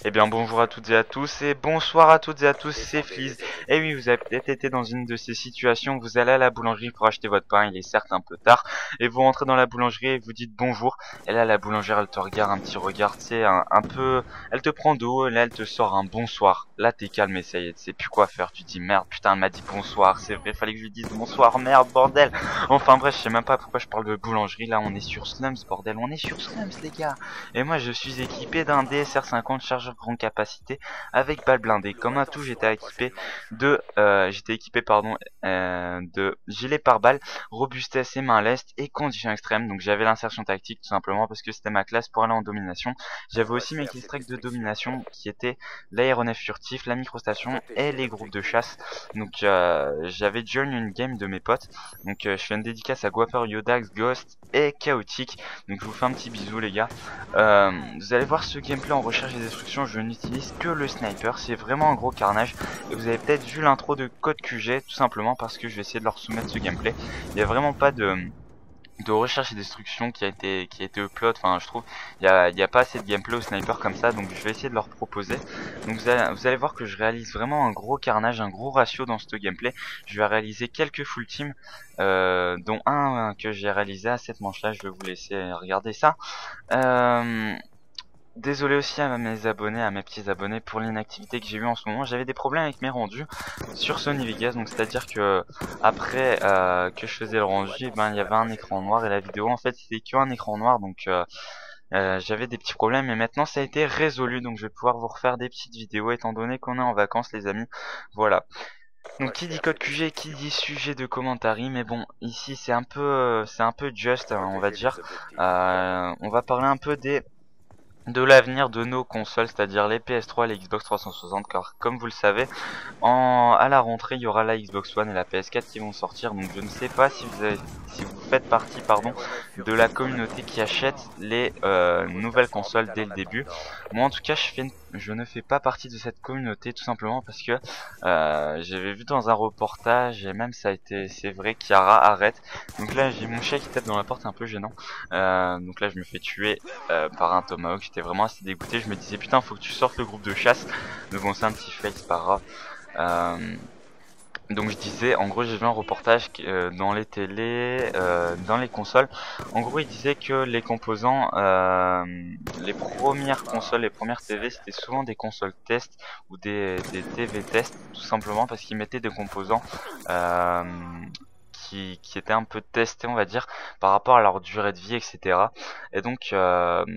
Eh bien bonjour à toutes et à tous et bonsoir à toutes et à tous, c'est Fliz. Et oui, vous avez peut-être été dans une de ces situations où vous allez à la boulangerie pour acheter votre pain, il est certes un peu tard, et vous rentrez dans la boulangerie et vous dites bonjour, et là la boulangère elle te regarde un petit regard, tu sais, un peu, elle te prend de haut, et là elle te sort un bonsoir. Là t'es calme et ça y est, tu sais plus quoi faire, tu te dis merde, putain elle m'a dit bonsoir, c'est vrai, fallait que je lui dise bonsoir, merde, bordel. Enfin bref, je sais même pas pourquoi je parle de boulangerie, là on est sur Slums, bordel, on est sur Slums les gars. Et moi je suis équipé d'un DSR50 chargeur grande capacité avec balle blindée. Comme un tout, j'étais équipé de gilet pare-balles, robustesse et main leste et conditions extrêmes. Donc j'avais l'insertion tactique tout simplement parce que c'était ma classe pour aller en domination. J'avais aussi mes killstreaks de domination qui étaient l'aéronef furtif, la microstation et les groupes de chasse. Donc j'avais join une game de mes potes. Donc je fais une dédicace à Guaper, Yodax, Ghost et Chaotique. Donc je vous fais un petit bisou les gars. Vous allez voir ce gameplay en recherche et destruction, je n'utilise que le sniper, c'est vraiment un gros carnage. Et vous avez peut-être vu l'intro de Code QG, tout simplement parce que je vais essayer de leur soumettre ce gameplay. Il n'y a vraiment pas de recherche et destruction qui a été upload, enfin je trouve il y a pas assez de gameplay au sniper comme ça, donc je vais essayer de leur proposer. Donc vous allez voir que je réalise vraiment un gros carnage, un gros ratio dans ce gameplay. Je vais réaliser quelques full teams, dont un que j'ai réalisé à cette manche là, je vais vous laisser regarder ça. euh, Désolé aussi à mes abonnés, à mes petits abonnés pour l'inactivité que j'ai eu en ce moment. J'avais des problèmes avec mes rendus sur Sony Vegas, donc c'est-à-dire que après que je faisais le rendu, eh ben il y avait un écran noir et la vidéo en fait c'était qu'un écran noir, donc j'avais des petits problèmes. Et maintenant ça a été résolu, donc je vais pouvoir vous refaire des petites vidéos étant donné qu'on est en vacances les amis. Voilà. Donc qui dit code QG, qui dit sujet de commentaires, mais bon ici c'est un peu just hein, on va dire. On va parler un peu de l'avenir de nos consoles, c'est-à-dire les PS3 et les Xbox 360, car comme vous le savez, à la rentrée, il y aura la Xbox One et la PS4 qui vont sortir, donc je ne sais pas si vous faites partie, de la communauté qui achète les nouvelles consoles dès le début. Moi, en tout cas, je ne fais pas partie de cette communauté, tout simplement parce que j'avais vu dans un reportage, et même c'est vrai qu'Yara arrête. Donc là, j'ai mon chat qui tape dans la porte, c'est un peu gênant. Donc là, je me fais tuer par un Tomahawk, j'étais vraiment assez dégoûté, je me disais putain faut que tu sortes le groupe de chasse, mais bon c'est un petit fail, c'est pas grave. Donc je disais, en gros j'ai vu un reportage dans les télés, dans les consoles, en gros il disait que les composants, les premières consoles, les premières TV c'était souvent des consoles test ou des TV test, tout simplement parce qu'ils mettaient des composants euh, qui étaient un peu testés on va dire par rapport à leur durée de vie etc. Et donc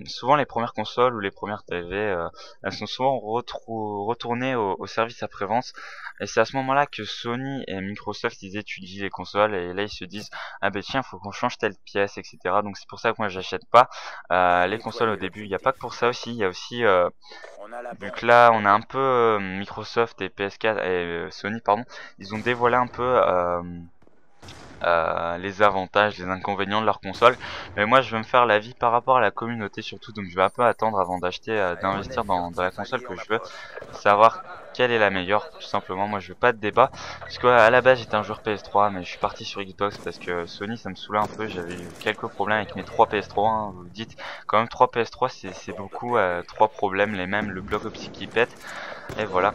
souvent les premières consoles ou les premières TV elles sont souvent retournées au service après-vente, et c'est à ce moment là que Sony et Microsoft ils étudient les consoles et là ils se disent ah ben tiens faut qu'on change telle pièce etc. Donc c'est pour ça que moi j'achète pas les consoles au début. Il n'y a pas que pour ça aussi, il y a aussi vu que là on a un peu Microsoft et PS4 et Sony pardon, ils ont dévoilé un peu les avantages, les inconvénients de leur console. Mais moi, je vais me faire l'avis par rapport à la communauté surtout, donc je vais un peu attendre avant d'acheter, d'investir dans la console que je veux, savoir quelle est la meilleure, tout simplement. Moi, je veux pas de débat, parce qu'à la base, j'étais un joueur PS3, mais je suis parti sur Xbox parce que Sony, ça me saoulait un peu. J'avais eu quelques problèmes avec mes 3 PS3. Hein, vous dites, quand même 3 PS3, c'est beaucoup, 3 problèmes, les mêmes, le bloc optique qui pète, et voilà.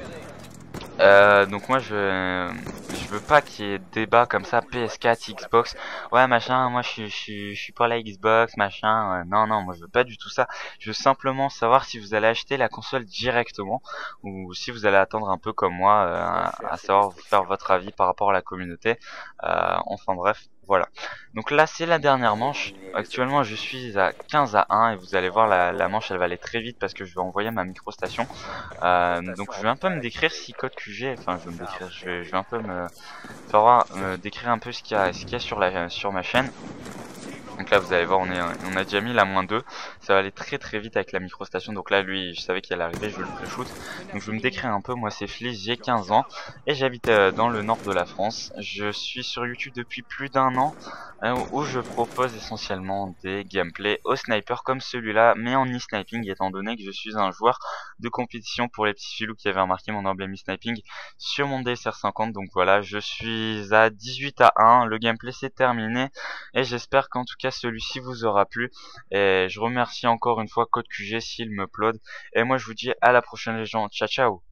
Donc moi je veux pas qu'il y ait débat comme ça PS4 Xbox, ouais machin, moi je suis pas la Xbox machin, non non moi je veux pas du tout ça. Je veux simplement savoir si vous allez acheter la console directement ou si vous allez attendre un peu comme moi, à savoir vous faire votre avis par rapport à la communauté. Enfin bref voilà. Donc là c'est la dernière manche. Actuellement je suis à 15-1 et vous allez voir la manche elle va aller très vite parce que je vais envoyer ma microstation. Donc je vais un peu me décrire si code QG, enfin je vais me décrire, je vais un peu me décrire un peu ce qu'il y a sur ma chaîne. Donc là vous allez voir on a déjà mis la -2, ça va aller très très vite avec la microstation, donc là lui je savais qu'il allait arriver, je veux le pré-shoot. Donc je vais me décrire un peu, moi c'est Fliz, j'ai 15 ans et j'habite dans le nord de la France. Je suis sur YouTube depuis plus d'un an, où je propose essentiellement des gameplays au sniper comme celui-là, mais en e-sniping étant donné que je suis un joueur de compétition pour les petits filous qui avaient remarqué mon emblème e-sniping sur mon DSR50. Donc voilà, je suis à 18-1, le gameplay c'est terminé et j'espère qu'en tout cas celui-ci vous aura plu et je remercie Merci encore une fois, code QG s'il me upload. Et moi je vous dis à la prochaine les gens. Ciao ciao.